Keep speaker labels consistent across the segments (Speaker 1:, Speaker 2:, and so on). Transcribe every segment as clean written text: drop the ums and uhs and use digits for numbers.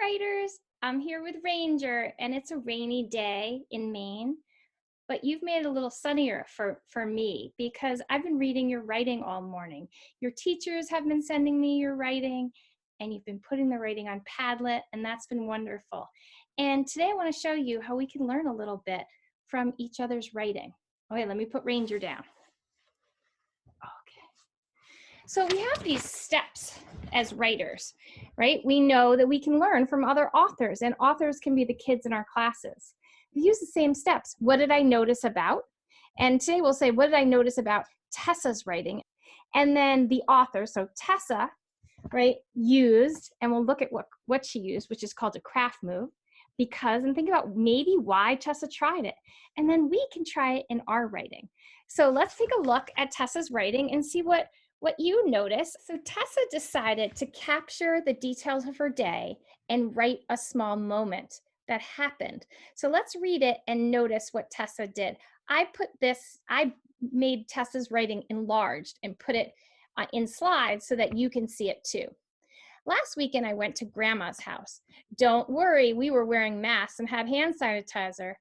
Speaker 1: writers. I'm here with Ranger, and it's a rainy day in Maine, but you've made it a little sunnier for me because I've been reading your writing all morning. Your teachers have been sending me your writing, and you've been putting the writing on Padlet, and that's been wonderful. And today I want to show you how we can learn a little bit from each other's writing. Okay, let me put Ranger down. Okay. So we have these steps as writers, right? We know that we can learn from other authors, and authors can be the kids in our classes. We use the same steps. What did I notice about? And today we'll say, what did I notice about Tessa's writing? And then the author, so Tessa, right, used, and we'll look at what she used, which is called a craft move, because, and think about maybe why Tessa tried it. And then we can try it in our writing. So let's take a look at Tessa's writing and see what you notice. So Tessa decided to capture the details of her day and write a small moment that happened. So let's read it and notice what Tessa did. I made Tessa's writing enlarged and put it in slides so that you can see it too. Last weekend, I went to Grandma's house. Don't worry, we were wearing masks and had hand sanitizer.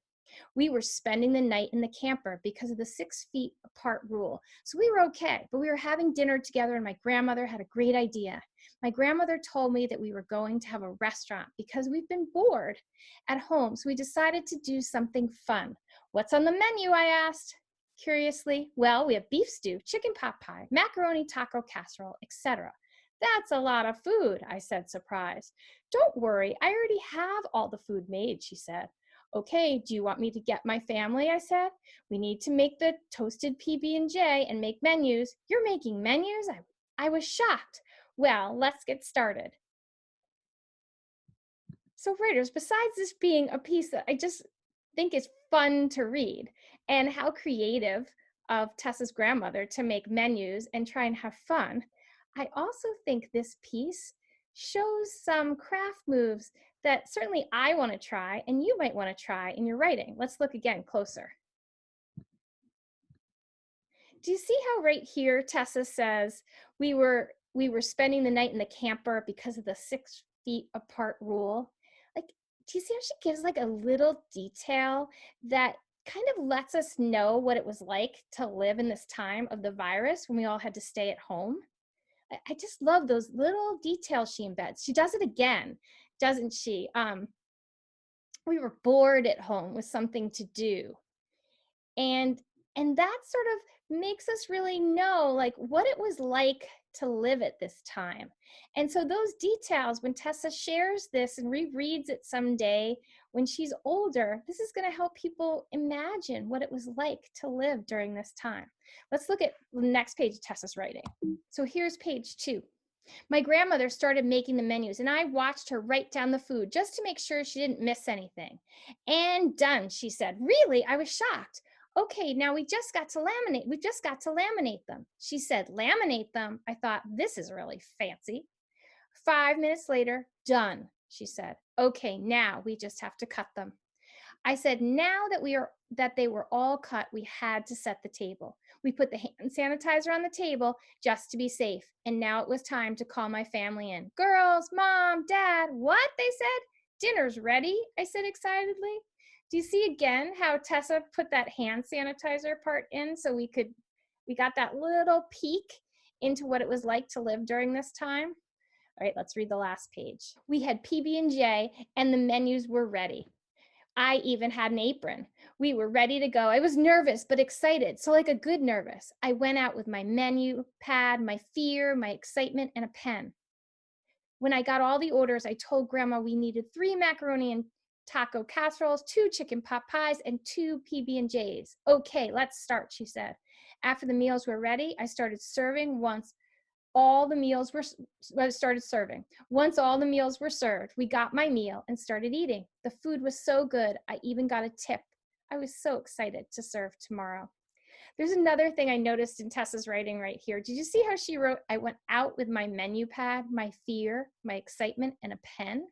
Speaker 1: We were spending the night in the camper because of the 6 feet apart rule. So we were okay, but we were having dinner together and my grandmother had a great idea. My grandmother told me that we were going to have a restaurant because we've been bored at home. So we decided to do something fun. What's on the menu, I asked curiously. Well, we have beef stew, chicken pot pie, macaroni taco casserole, etc. That's a lot of food, I said, surprised. Don't worry, I already have all the food made, she said. Okay, do you want me to get my family, I said. We need to make the toasted PB&J and make menus. You're making menus? I was shocked. Well, let's get started. So writers, besides this being a piece that I just think is fun to read, and how creative of Tessa's grandmother to make menus and try and have fun, I also think this piece shows some craft moves that certainly I want to try and you might want to try in your writing. Let's look again closer. Do you see how right here Tessa says we were spending the night in the camper because of the 6 feet apart rule? Like, do you see how she gives like a little detail that kind of lets us know what it was like to live in this time of the virus when we all had to stay at home? I just love those little details she embeds. She does it again, doesn't she? We were bored at home with something to do. And that sort of makes us really know like what it was like to live at this time. And so those details, when Tessa shares this and rereads it someday when she's older, this is going to help people imagine what it was like to live during this time. Let's look at the next page of Tessa's writing. So here's page 2. My grandmother started making the menus and I watched her write down the food just to make sure she didn't miss anything. And done, she said. Really? I was shocked. Okay, now we just got to laminate them. She said, laminate them? I thought, this is really fancy. 5 minutes later, done, she said. Okay, now we just have to cut them. I said, now that they were all cut, we had to set the table. We put the hand sanitizer on the table just to be safe. And now it was time to call my family in. Girls, Mom, Dad, what? They said. Dinner's ready, I said excitedly. Do you see again how Tessa put that hand sanitizer part in so we got that little peek into what it was like to live during this time? All right, let's read the last page. We had PB&J and the menus were ready. I even had an apron. We were ready to go. I was nervous but excited, so like a good nervous. I went out with my menu pad, my fear, my excitement, and a pen. When I got all the orders, I told Grandma we needed 3 macaroni and taco casseroles, 2 chicken pot pies, and 2 PB&Js. Okay, let's start, she said. After the meals were ready, I started serving once all the meals were served, we got my meal and started eating. The food was so good, I even got a tip. I was so excited to serve tomorrow. There's another thing I noticed in Tessa's writing right here. Did you see how she wrote, I went out with my menu pad, my fear, my excitement, and a pen?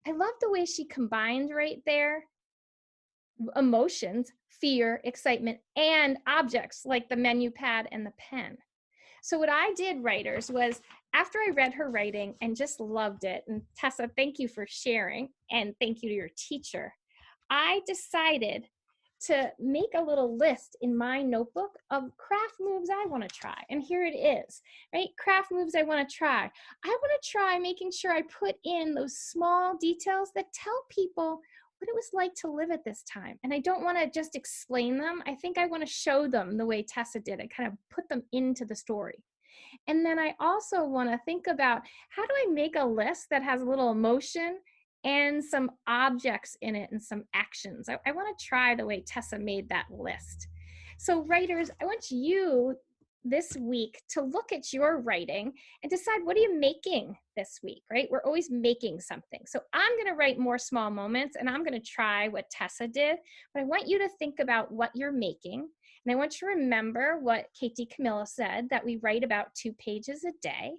Speaker 1: I love the way she combined right there emotions, fear, excitement, and objects like the menu pad and the pen. So what I did, writers, was after I read her writing and just loved it, and Tessa, thank you for sharing, and thank you to your teacher, I decided to make a little list in my notebook of craft moves I want to try. And here it is, right? Craft moves I want to try. I want to try making sure I put in those small details that tell people what it was like to live at this time. And I don't want to just explain them. I think I want to show them the way Tessa did it, kind of put them into the story. And then I also want to think about, how do I make a list that has a little emotion and some objects in it and some actions. I want to try the way Tessa made that list. So writers, I want you this week to look at your writing and decide, what are you making this week, right? We're always making something. So I'm going to write more small moments, and I'm going to try what Tessa did, but I want you to think about what you're making. And I want you to remember what Katie Camilla said, that we write about 2 pages a day.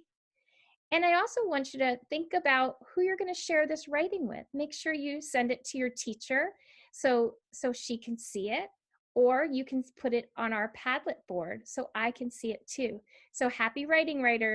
Speaker 1: And I also want you to think about who you're going to share this writing with. Make sure you send it to your teacher so she can see it, or you can put it on our Padlet board so I can see it too. So happy writing, writers.